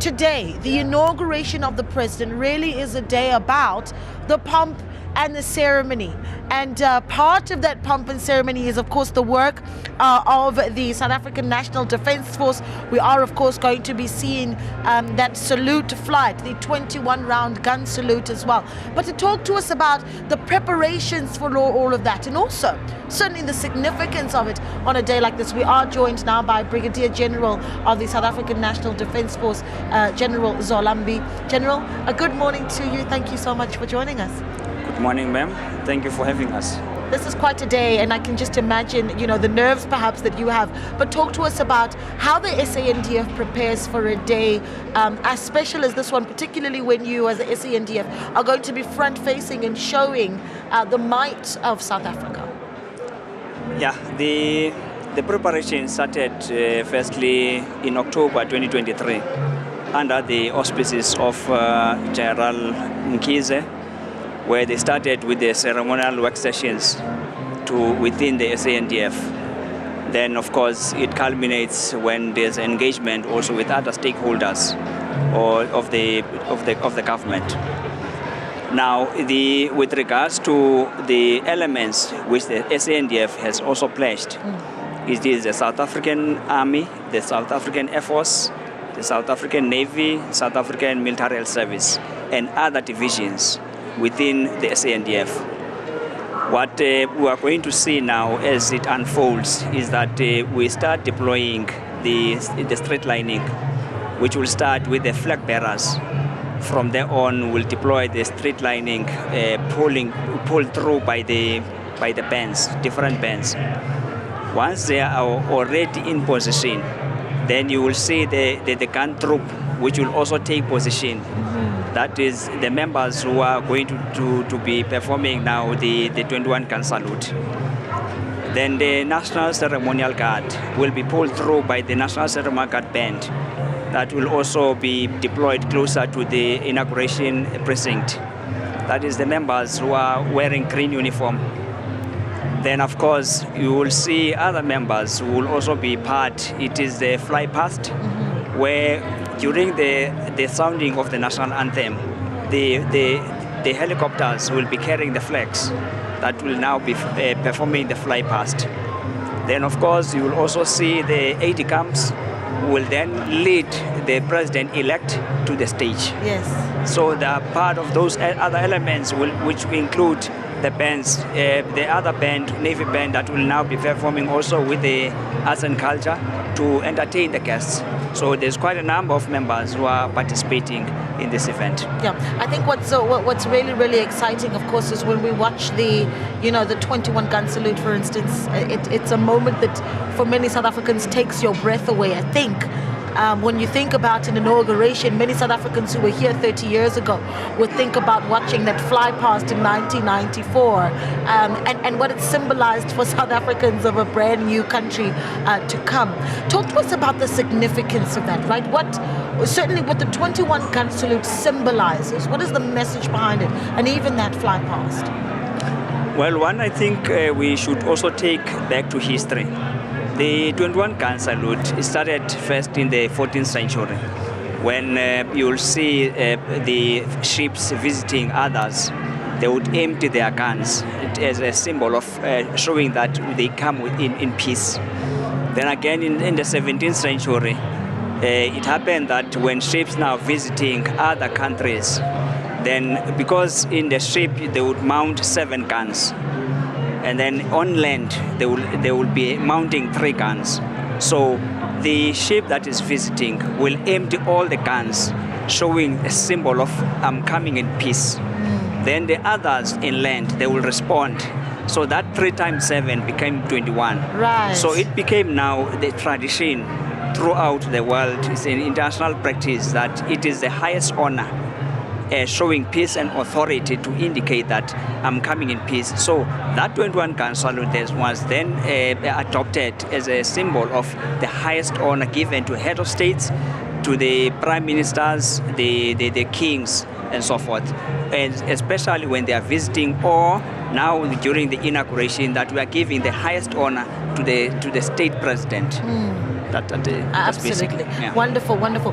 today, the inauguration of the president really is a day about the pomp and the ceremony. And part of that pomp and ceremony is, of course, the work of the South African National Defence Force. We are, of course, going to be seeing that salute flight, the 21-round gun salute as well. But to talk to us about the preparations for all of that, and also certainly the significance of it on a day like this, we are joined now by Brigadier General of the South African National Defence Force, General Zola. General, a good morning to you. Thank you so much for joining us. Good morning, ma'am. Thank you for having us. This is quite a day, and I can just imagine, you know, the nerves perhaps that you have. But talk to us about how the SANDF prepares for a day as special as this one, particularly when you, as the SANDF, are going to be front-facing and showing the might of South Africa. Yeah, the preparation started firstly in October 2023 under the auspices of General Mkhize, where they started with the ceremonial work sessions within the SANDF. Then, of course, it culminates when there's engagement also with other stakeholders of the government. Now, with regards to the elements which the SANDF has also pledged, it is the South African Army, the South African Air Force, the South African Navy, South African Military Health Service, and other divisions within the SANDF. What we are going to see now as it unfolds is that we start deploying the street lining, which will start with the flag bearers. From there on, we'll deploy the street lining, pulled through by the bands, different bands. Once they are already in position, then you will see the gun troop, which will also take position. That is the members who are going to be performing now the 21 gun salute. Then the National Ceremonial Guard will be pulled through by the National Ceremonial Guard Band. That will also be deployed closer to the inauguration precinct. That is the members who are wearing green uniform. Then, of course, you will see other members who will also be part. It is the fly past, where during the sounding of the national anthem, the helicopters will be carrying the flags that will now be performing the fly past. Then, of course, you will also see the aide camps will then lead the president-elect to the stage. Yes. So they are part of those other elements which include the bands, the other band, Navy band, that will now be performing also with the arts and culture to entertain the guests. So there's quite a number of members who are participating in this event. Yeah, I think what's really, really exciting, of course, is when we watch the 21 gun salute, for instance. It's a moment that for many South Africans takes your breath away, I think. When you think about an inauguration, many South Africans who were here 30 years ago would think about watching that fly past in 1994 and what it symbolized for South Africans of a brand new country to come. Talk to us about the significance of that, right? Certainly what the 21 gun salute symbolizes, what is the message behind it, and even that fly past? Well, one, I think we should also take back to history. The 21 gun salute started first in the 14th century, when you'll see the ships visiting others. They would empty their guns as a symbol of showing that they come in peace. Then again in the 17th century, it happened that when ships now visiting other countries, then because in the ship they would mount 7 guns. And then on land, they will be mounting 3 guns. So the ship that is visiting will empty all the guns, showing a symbol of I'm coming in peace. Then the others inland, they will respond. So that 3 times 7 became 21. Right. So it became now the tradition throughout the world. It's an international practice that it is the highest honor, showing peace and authority to indicate that I'm coming in peace. So that 21 gun salute was then adopted as a symbol of the highest honor given to head of states, to the prime ministers, the kings, and so forth. And especially when they are visiting, or now during the inauguration, that we are giving the highest honor to the state president. That's Absolutely. basic. Yeah. Wonderful, wonderful.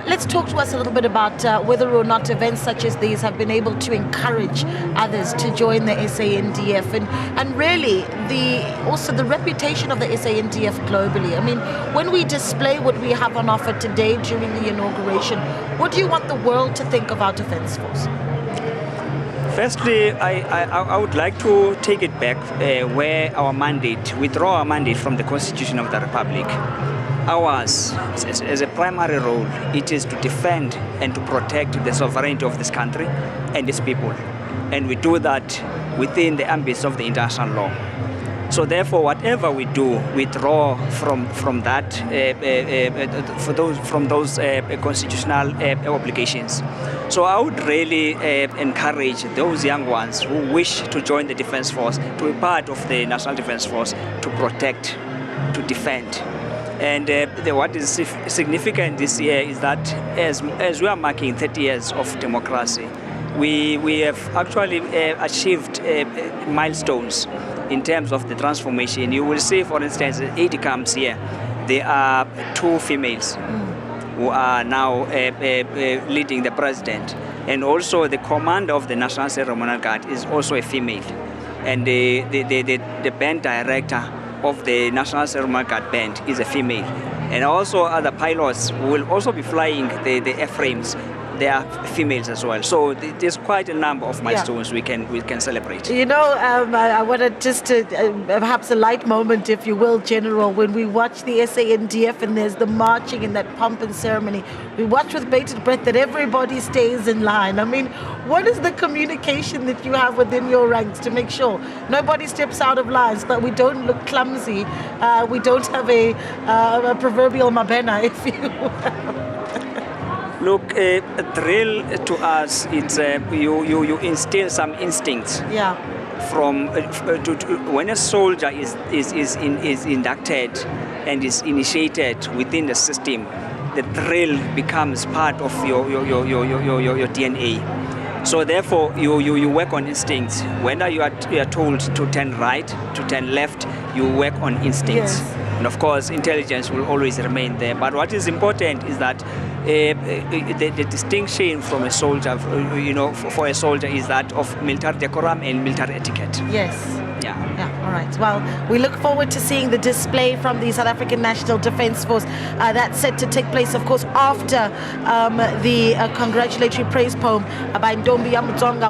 Let's talk to us a little bit about whether or not events such as these have been able to encourage others to join the SANDF and really also the reputation of the SANDF globally. I mean, when we display what we have on offer today during the inauguration, what do you want the world to think of our Defence Force? Firstly, I would like to take it back where our mandate, withdraw our mandate from the Constitution of the Republic. Ours, as a primary role, it is to defend and to protect the sovereignty of this country and its people. And we do that within the ambits of the international law. So therefore, whatever we do, we draw from that, from those constitutional obligations. So I would really encourage those young ones who wish to join the Defence Force to be part of the National Defence Force to protect, to defend. And what is significant this year is that as we are marking 30 years of democracy, we have actually achieved milestones in terms of the transformation. You will see, for instance, 80 camps here. There are 2 females who are now leading the president. And also the commander of the National Ceremonial Guard is also a female. And the band director of the National Ceremonial Guard band is a female. And also other pilots who will also be flying the airframes. They are females as well. So there's quite a number of milestones we can celebrate. You know, I wanted just to perhaps a light moment, if you will, General, when we watch the SANDF and there's the marching and that pomp and ceremony. We watch with bated breath that everybody stays in line. I mean, what is the communication that you have within your ranks to make sure nobody steps out of line so that we don't look clumsy, we don't have a proverbial mabena, if you will? Look, a drill to us, it's you instill some instincts. Yeah. From when a soldier is inducted and is initiated within the system, the drill becomes part of your DNA. So therefore, you work on instincts. Whether you are told to turn right, to turn left, you work on instincts. Yes. And of course, intelligence will always remain there. But what is important is that the distinction from a soldier, for a soldier is that of military decorum and military etiquette. Yes. Yeah, all right. Well, we look forward to seeing the display from the South African National Defence Force. That's set to take place, of course, after the congratulatory praise poem by Ndombi Yamutsonga.